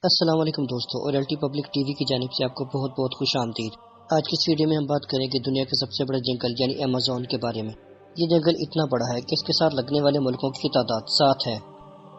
अस्सलाम वालेकुम दोस्तों, और एलटी पब्लिक टीवी की जानिब से आपको बहुत बहुत खुश आमदीद। आज की इस वीडियो में हम बात करेंगे दुनिया के सबसे बड़े जंगल यानी अमेज़न के बारे में। ये जंगल इतना बड़ा है कि इसके साथ लगने वाले मुल्कों की तादाद 7 है।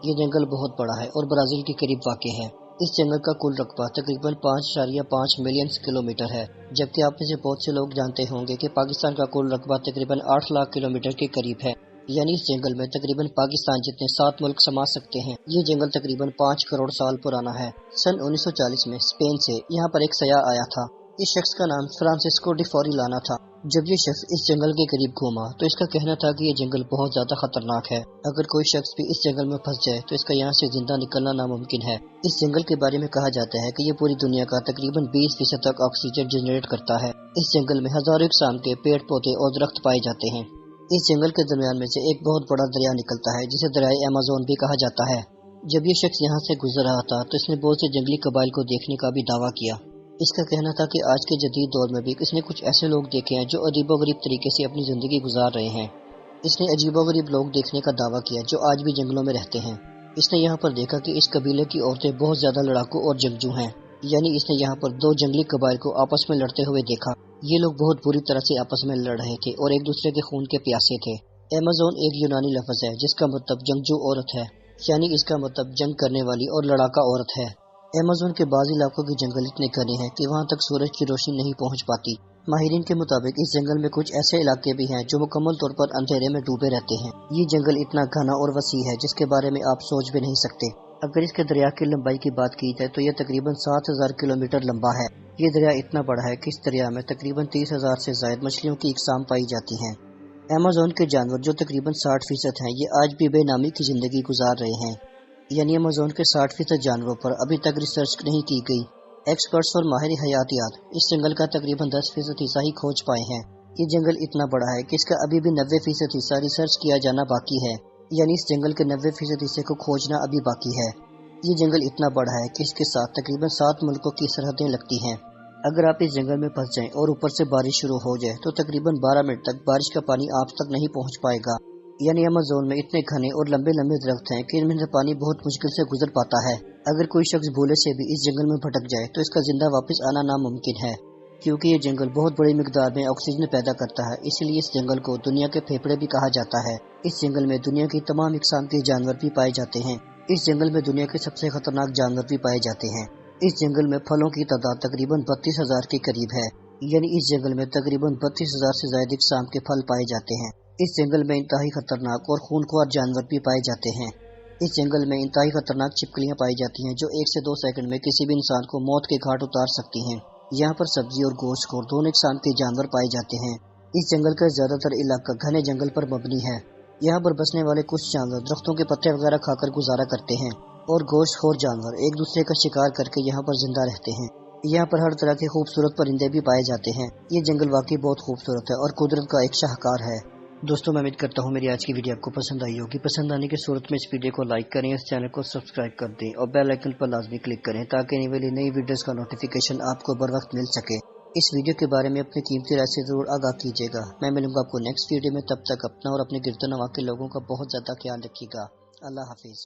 ये जंगल बहुत बड़ा है और ब्राज़ील के करीब वाक़ है। इस जंगल का कुल रकबा तकरीबन 5.5 मिलियन किलोमीटर है, जबकि आप में से बहुत से लोग जानते होंगे कि पाकिस्तान का कुल रकबा तकरीबन 8 लाख किलोमीटर के करीब है। यानी इस जंगल में तकरीबन पाकिस्तान जितने 7 मुल्क समा सकते हैं। ये जंगल तकरीबन 5 करोड़ साल पुराना है। सन 1940 में स्पेन से यहाँ पर एक सयाह आया था। इस शख्स का नाम फ्रांसिस्को डी फोरिलाना था। जब ये शख्स इस जंगल के करीब घूमा तो इसका कहना था कि ये जंगल बहुत ज्यादा खतरनाक है। अगर कोई शख्स भी इस जंगल में फंस जाए तो इसका यहाँ से जिंदा निकलना नामुमकिन है। इस जंगल के बारे में कहा जाता है कि ये पूरी दुनिया का तकरीबन 20% तक ऑक्सीजन जनरेट करता है। इस जंगल में हजारों इकसाम के पेड़ पौधे और दरख्त पाए जाते हैं। इस जंगल के दरमियान में से एक बहुत बड़ा दरिया निकलता है जिसे दरियाए अमेज़न भी कहा जाता है। जब ये शख्स यहाँ से गुजर रहा था तो इसने बहुत से जंगली कबाइल को देखने का भी दावा किया। इसका कहना था कि आज के जदीद दौर में भी इसने कुछ ऐसे लोग देखे हैं जो अजीबोगरीब तरीके से अपनी जिंदगी गुजार रहे हैं। इसने अजीबोगरीब लोग देखने का दावा किया जो आज भी जंगलों में रहते हैं। इसने यहाँ पर देखा कि इस कबीले की औरतें बहुत ज्यादा लड़ाकू और जंगजू हैं। यानी इसने यहाँ पर 2 जंगली कबाइल को आपस में लड़ते हुए देखा। ये लोग बहुत बुरी तरह से आपस में लड़ रहे थे और एक दूसरे के खून के प्यासे थे। अमेज़न एक यूनानी लफ्ज है जिसका मतलब जंगजू औरत है, यानी इसका मतलब जंग करने वाली और लड़ाका औरत है। अमेज़न के बाज़ इलाकों के जंगल इतने घने हैं कि वहाँ तक सूरज की रोशनी नहीं पहुँच पाती। माहिरीन के मुताबिक इस जंगल में कुछ ऐसे इलाके भी हैं जो मुकम्मल तौर पर अंधेरे में डूबे रहते हैं। ये जंगल इतना घना और वसी है जिसके बारे में आप सोच भी नहीं सकते। अगर इसके दरिया की लंबाई की बात की जाए तो यह तकरीबन 7,000 किलोमीटर लंबा है। ये दरिया इतना बड़ा है कि इस दरिया में तकरीबन 30,000 से ज्यादा मछलियों की इकसाम पाई जाती हैं। अमेज़न के जानवर जो तकरीबन 60% हैं, ये आज भी बेनामी की जिंदगी गुजार रहे हैं। यानी अमेज़न के 60% जानवरों पर अभी तक रिसर्च नहीं की गई। एक्सपर्ट्स और माहिर हयातियात इस जंगल का तकरीबन 10% हिस्सा ही खोज पाए हैं। ये जंगल इतना बड़ा है कि इसका अभी भी 90% हिस्सा रिसर्च किया जाना बाकी है। यानी इस जंगल के 90% हिस्से को खोजना अभी बाकी है। ये जंगल इतना बड़ा है कि इसके साथ तकरीबन 7 मुल्कों की सरहदें लगती हैं। अगर आप इस जंगल में फंस जाएं और ऊपर से बारिश शुरू हो जाए तो तकरीबन 12 मिनट तक बारिश का पानी आप तक नहीं पहुंच पाएगा। यानी अमेज़न में इतने घने और लंबे लंबे दरख्त हैं कि इनमें से पानी बहुत मुश्किल से गुजर पाता है। अगर कोई शख्स भूले से भी इस जंगल में भटक जाए तो इसका जिंदा वापस आना नामुमकिन है, क्योंकि ये जंगल बहुत बड़ी मिकदार में ऑक्सीजन पैदा करता है। इसलिए इस जंगल को दुनिया के फेफड़े भी कहा जाता है। इस जंगल में दुनिया की तमाम इकसाम के जानवर भी पाए जाते हैं। इस जंगल में दुनिया के सबसे खतरनाक जानवर भी पाए जाते हैं। इस जंगल में फलों की तादाद तकरीबन 32,000 के करीब है। यानी इस जंगल में तकरीबन 32,000 से ज्यादा इकसाम के फल पाए जाते हैं। इस जंगल में इंतहाई खतरनाक और खूनख्वार जानवर भी पाए जाते हैं। इस जंगल में इंतहाई खतरनाक छिपकलियां पाई जाती हैं जो 1 से 2 सेकंड में किसी भी इंसान को मौत के घाट उतार सकती हैं। यहाँ पर सब्जी और गोश्तखोर दोनों इकसाम के जानवर पाए जाते हैं। इस जंगल का ज्यादातर इलाका घने जंगल पर मबनी है। यहाँ पर बसने वाले कुछ जानवर दरख्तों के पत्ते वगैरह खाकर गुजारा करते हैं और गोश्तखोर जानवर एक दूसरे का शिकार करके यहाँ पर जिंदा रहते हैं। यहाँ पर हर तरह के खूबसूरत परिंदे भी पाए जाते हैं। ये जंगल वाकई बहुत खूबसूरत है और कुदरत का एक शाहकार है। दोस्तों, मैं उम्मीद करता हूँ मेरी आज की वीडियो आपको पसंद आई होगी। पसंद आने की सूरत में इस वीडियो को लाइक करें, इस चैनल को सब्सक्राइब कर दें और बेल आइकन पर लाजमी क्लिक करें ताकि आने वाली नई वीडियोस का नोटिफिकेशन आपको बर वक्त मिल सके। इस वीडियो के बारे में अपनी कीमती राय से जरूर आगाह कीजिएगा। मैं मिलूंगा आपको नेक्स्ट वीडियो में। तब तक अपना और अपने गिरदो नवा के लोगों का बहुत ज्यादा ख्याल रखिएगा। अल्लाह हाफिज।